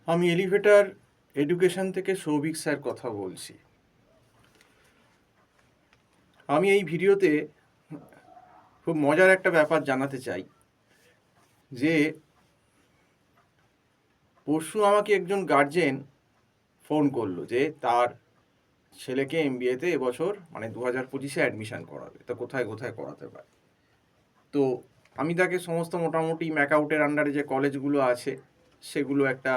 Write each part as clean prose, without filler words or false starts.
আমি elevator education থেকে Souvik sir কথা বলছি। আমি এই ভিডিওতে খুব মজার একটা ব্যাপার জানাতে চাই যে পরশু আমাকে একজন গার্জেন ফোন করলো যে তার ছেলেকে এমবিএতে এবছর মানে 2025-এ অ্যাডমিশন করাবে, তো কোথায় কোথায় করাতে পারে। তো আমি তাকে সমস্ত মোটামুটি ম্যাকআউটের আন্ডারে যে কলেজগুলো আছে সেগুলো একটা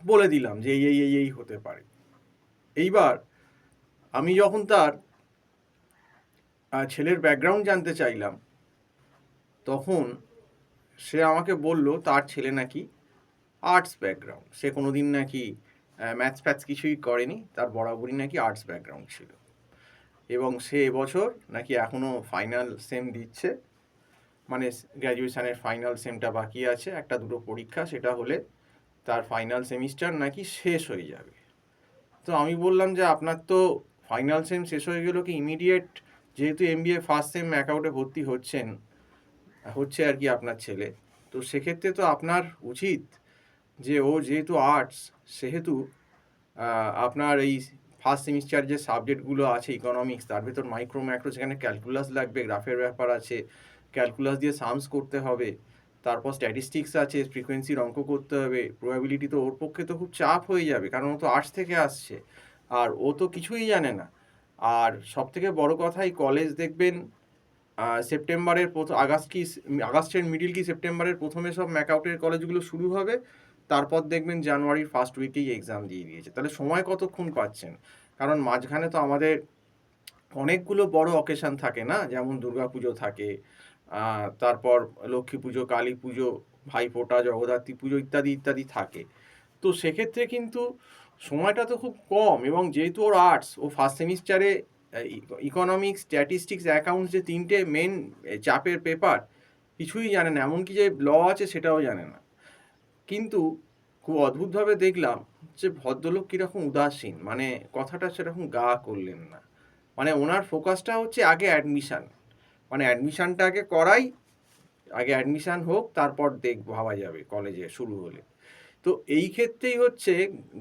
বলে দিলাম যে এই হতে পারে। এইবার আমি যখন তার ছেলের ব্যাকগ্রাউন্ড জানতে চাইলাম, তখন সে আমাকে বলল তার ছেলে নাকি আর্টস ব্যাকগ্রাউন্ড, সে কোনো দিন নাকি ম্যাথস ফ্যাথস কিছুই করেনি, তার বরাবরই নাকি আর্টস ব্যাকগ্রাউন্ড ছিল, এবং সে এবছর নাকি এখনও ফাইনাল সেম দিচ্ছে, মানে গ্র্যাজুয়েশনের ফাইনাল সেমটা বাকি আছে, একটা দুটো পরীক্ষা, সেটা হলে তার ফাইনাল সেমিস্টার নাকি শেষ হয়ে যাবে। তো আমি বললাম যে আপনার তো ফাইনাল সেম শেষ হয়ে গেল কি ইমিডিয়েট, যেহেতু এমবিএ ফার্স্ট সেম অ্যাকাউন্টে ভর্তি হচ্ছে আর কি আপনার ছেলে, তো সেক্ষেত্রে তো আপনার উচিত যে ও যেহেতু আর্টস সেহেতু আপনার এই ফার্স্ট সেমিস্টার যে সাবজেক্টগুলো আছে ইকোনমিক্স, তার ভেতর মাইক্রো ম্যাক্রো, সেখানে ক্যালকুলাস লাগবে, গ্রাফের ব্যাপার আছে, ক্যালকুলাস দিয়ে সামস করতে হবে, তারপর স্ট্যাটিস্টিক্স আছে, ফ্রিকোয়েন্সির অঙ্ক করতে হবে, প্রবাবিলিটি, তো ওর পক্ষে তো খুব চাপ হয়ে যাবে, কারণ ও তো আর্টস থেকে আসছে আর ও তো কিছুই জানে না। আর সব থেকে বড় কথা, এই কলেজ দেখবেন সেপ্টেম্বরের আগস্টের মিডিল কি সেপ্টেম্বরের প্রথমে সব ম্যাকআউটের কলেজগুলো শুরু হবে, তারপর দেখবেন জানুয়ারির ফার্স্ট উইকেই এক্সাম দিয়ে দিয়েছে। তাহলে সময় কতক্ষণ পাচ্ছেন? কারণ মাঝখানে তো আমাদের অনেকগুলো বড় অকেশান থাকে না, যেমন দুর্গাপুজো থাকে, তারপর লক্ষ্মী পুজো, কালী পুজো, ভাইফোঁটা, জগদ্ধাত্রী পুজো ইত্যাদি ইত্যাদি থাকে। তো সেক্ষেত্রে কিন্তু সময়টা তো খুব কম, এবং যেহেতু ওর আর্টস, ও ফার্স্ট সেমিস্টারে ইকোনমিক্স, স্ট্যাটিস্টিক্স, অ্যাকাউন্টস, যে তিনটে মেন চাপের পেপার, কিছুই জানে না, এমনকি যে ল আছে সেটাও জানে না। কিন্তু খুব অদ্ভুতভাবে দেখলাম যে ভদ্রলোক কীরকম উদাসীন, মানে কথাটা সেরকম গা করলেন না, মানে ওনার ফোকাসটা হচ্ছে আগে অ্যাডমিশান, মানে অ্যাডমিশানটা আগে করাই, আগে অ্যাডমিশান হোক, তারপর ভাবা যাবে কলেজে শুরু হলে। তো এই ক্ষেত্রেই হচ্ছে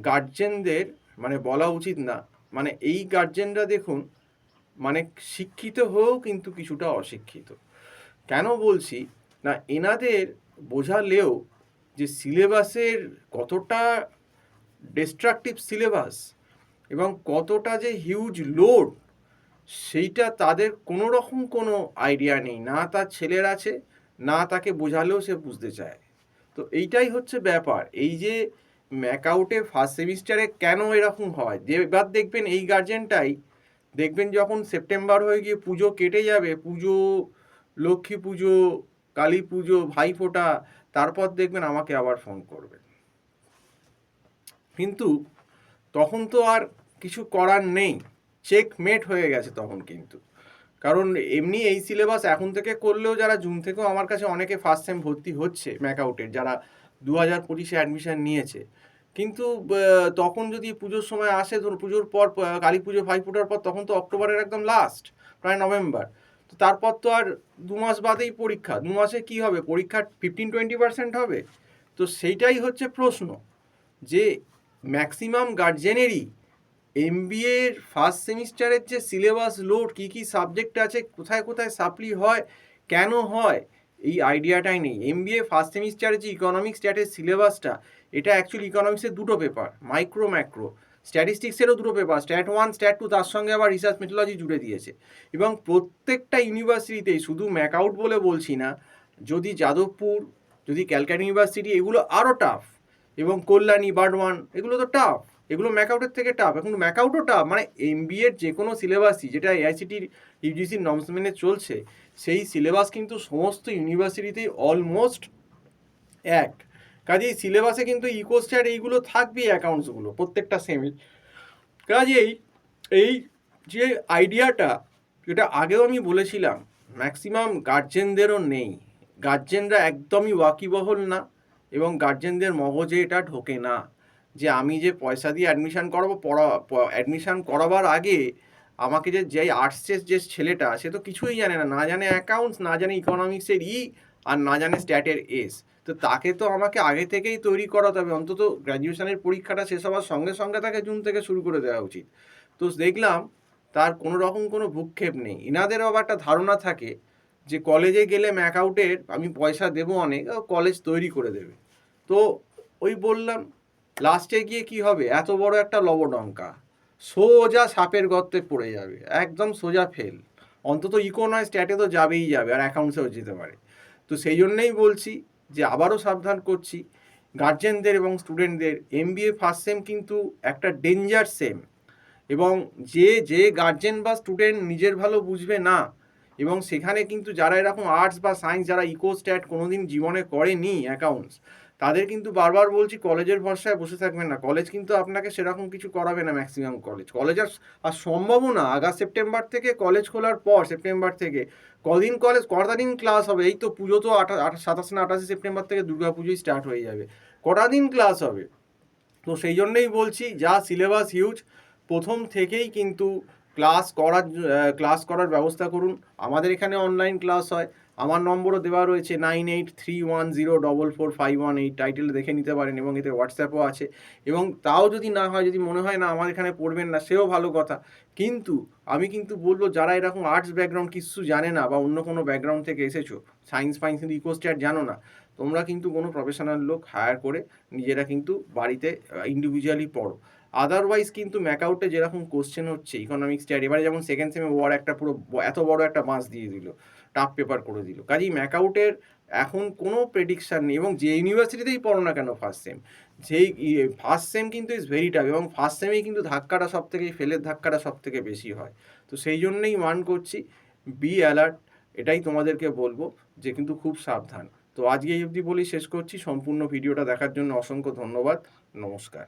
গার্জেনদের মানে বলা উচিত না, মানে এই গার্জেনরা দেখুন, মানে শিক্ষিত হয়েও কিন্তু কিছুটা অশিক্ষিত। কেন বলছি না, এনাদের বোঝালেও যে সিলেবাসের কতটা ডিস্ট্রাকটিভ সিলেবাস এবং কতটা যে হিউজ লোড, সেইটা তাদের কোনো রকম কোনো আইডিয়া নেই, না তার ছেলের আছে, না তাকে বোঝালেও সে বুঝতে চায়। তো এইটাই হচ্ছে ব্যাপার, এই যে ম্যাকআউটে ফার্স্ট সেমিস্টারে কেন এরকম হয়, যে এবার দেখবেন এই গার্জেনটাই দেখবেন যখন সেপ্টেম্বর হয়ে গিয়ে পুজো কেটে যাবে, পুজো, লক্ষ্মী পুজো, কালী পুজো, ভাইফোঁটা, তারপর দেখবেন আমাকে আবার ফোন করবে। কিন্তু তখন তো আর কিছু করার নেই, চেকমেট হয়ে গেছে তখন কিন্তু। কারণ এমনি এই সিলেবাস এখন থেকে করলেও, যারা জুন থেকেও আমার কাছে অনেকে ফার্স্ট সেম ভর্তি হচ্ছে ম্যাকআউটের, যারা 2025-এ অ্যাডমিশান নিয়েছে, কিন্তু তখন যদি পুজোর সময় আসে, ধরুন পুজোর পর, কালী পুজো, ভাইফোঁটার পর, তখন তো অক্টোবরের একদম লাস্ট, প্রায় নভেম্বর, তো তারপর তো আর 2 মাস বাদেই পরীক্ষা, 2 মাসে কি হবে, পরীক্ষার 15-20% হবে। তো সেইটাই হচ্ছে প্রশ্ন, যে ম্যাক্সিমাম গার্জেনেরই এমবিএর ফার্স্ট সেমিস্টারের যে সিলেবাস লোড, কী কী সাবজেক্ট আছে, কোথায় কোথায় সাপ্লি হয়, কেন হয়, এই আইডিয়াটাই নেই। এমবিএ ফার্স্ট সেমিস্টারের যে ইকোনমিক্স স্ট্যাটের সিলেবাসটা, এটা অ্যাকচুয়ালি ইকোনমিক্সের দুটো পেপার, মাইক্রো ম্যাক্রো, স্ট্যাটিস্টিক্সেরও দুটো পেপার, স্ট্যাট 1, স্ট্যাট 2, তার সঙ্গে আবার রিসার্চ মেথোলজি জুড়ে দিয়েছে। এবং প্রত্যেকটা ইউনিভার্সিটিতেই, শুধু ম্যাকআউট বলে বলছি না, যদি যাদবপুর, যদি ক্যালকাটা ইউনিভার্সিটি, এগুলো আরও টাফ, এবং কল্যাণী, বার্ডওয়ান, এগুলো তো টাফ, এগুলো ম্যাকআউটের থেকে টাফ। এখন ম্যাকআউটও টাফ, মানে এমবিএর যে কোনো সিলেবাসই, যেটা এআইসিটির ইউজিসির নর্মস মেনে চলছে, সেই সিলেবাস কিন্তু সমস্ত ইউনিভার্সিটিতেই অলমোস্ট এক। কাজেই সিলেবাসে কিন্তু ইকোস্ট্যাট এইগুলো থাকবেই, অ্যাকাউন্টসগুলো প্রত্যেকটা সেমি। কাজেই এই যে আইডিয়াটা, যেটা আগেও আমি বলেছিলাম, ম্যাক্সিমাম গার্জেনদেরও নেই, গার্জেনরা একদমই ওয়াকিবহল না, এবং গার্জেনদের মগজে এটা ঢোকে না যে আমি যে পয়সা দিয়ে অ্যাডমিশান করাবো, অ্যাডমিশান করাবার আগে আমাকে যে আর্টসের যে ছেলেটা, সে তো কিছুই জানে না, না জানে অ্যাকাউন্টস, না জানে ইকোনমিক্সের আর না জানে স্ট্যাটের এস। তো তাকে তো আমাকে আগে থেকেই তৈরি করাতে হবে, অন্তত গ্র্যাজুয়েশনের পরীক্ষাটা শেষ হওয়ার সঙ্গে সঙ্গে তাকে জুন থেকে শুরু করে দেওয়া উচিত। তো দেখলাম তার কোনো রকম কোনো ভ্রূক্ষেপ নেই। এনাদেরও আবার একটা ধারণা থাকে যে কলেজে গেলে ম্যাকআউটের আমি পয়সা দেবো অনেক, কলেজ তৈরি করে দেবে। তো ওই বললাম, লাস্টে গিয়ে কি হবে, এত বড় একটা লবডঙ্কা সোজা সাপের গর্তে পড়ে যাবে, একদম সোজা ফেল। অন্তত ইকো নয়, স্ট্যাটে তো যাবেই যাবে, আর অ্যাকাউন্টসেও যেতে পারে। তো সেই জন্যেই বলছি যে আবারও সাবধান করছি গার্জেনদের এবং স্টুডেন্টদের, এমবিএ ফার্স্ট সেম কিন্তু একটা ডেঞ্জার সেম। এবং যে গার্জেন বা স্টুডেন্ট নিজের ভালো বুঝবে না, এবং সেখানে কিন্তু যারা এরকম আর্টস বা সায়েন্স, যারা ইকো স্ট্যাট কোনোদিন জীবনে করেনি অ্যাকাউন্টস, তাদের কিন্তু বারবার বলছি কলেজের ভরসায় বসে থাকবেন না। কলেজ কিন্তু আপনাকে সেরকম কিছু করাবে না, ম্যাক্সিমাম কলেজ আর সম্ভবও না। আগস্ট সেপ্টেম্বর থেকে কলেজ খোলার পর, সেপ্টেম্বর থেকে কটা দিন ক্লাস হবে? এই তো পুজো তো 27 না 28 সেপ্টেম্বর থেকে দুর্গা পুজোই স্টার্ট হয়ে যাবে, কটা দিন ক্লাস হবে? তো সেই জন্যই বলছি, যা সিলেবাস হিউজ, প্রথম থেকেই কিন্তু ক্লাস করার ব্যবস্থা করুন। আমাদের এখানে অনলাইন ক্লাস হয়, আমার নম্বরও দেওয়া রয়েছে 9831044518, টাইটেল দেখে নিতে পারেন, এবং এতে হোয়াটসঅ্যাপও আছে। এবং তাও যদি না হয়, যদি মনে হয় না আমার এখানে পড়বেন না, সেও ভালো কথা। কিন্তু আমি কিন্তু বলবো, যারা এরকম আর্টস ব্যাকগ্রাউন্ড কিছু জানে না, বা অন্য কোনো ব্যাকগ্রাউন্ড থেকে এসেছো, সায়েন্স ফাইন্স কিন্তু ইকোস্ট্যাট জানো না, তোমরা কিন্তু কোনো প্রফেশনাল লোক হায়ার করে নিজেরা কিন্তু বাড়িতে ইন্ডিভিজুয়ালি পড়ো। আদারওয়াইজ কিন্তু ম্যাকআউটে যেরকম কোশ্চেন হচ্ছে ইকোনমিক্স স্ট্যাট, এবারে যেমন সেকেন্ড সেমে ওয়ার একটা পুরো এত বড় একটা মাস দিয়ে দিল, টাফ পেপার করে দিল। কাজেই ম্যাকআউটের এখন কোনো প্রেডিকশান নেই। এবং যে ইউনিভার্সিটিতেই পড়ো না কেন ফার্স্ট সেম, ফার্স্ট সেম কিন্তু ইজ ভেরি টাফ, এবং ফার্স্ট সেমেই কিন্তু ধাক্কাটা সব থেকে, ফেলের ধাক্কাটা সব থেকে বেশি হয়। তো সেই জন্যেই ওয়ার্ন করছি, বি অ্যালার্ট, এটাই তোমাদেরকে বলবো, যে কিন্তু খুব সাবধান। তো আজকে এই অবধি বলেই শেষ করছি। সম্পূর্ণ ভিডিওটা দেখার জন্য অসংখ্য ধন্যবাদ। নমস্কার।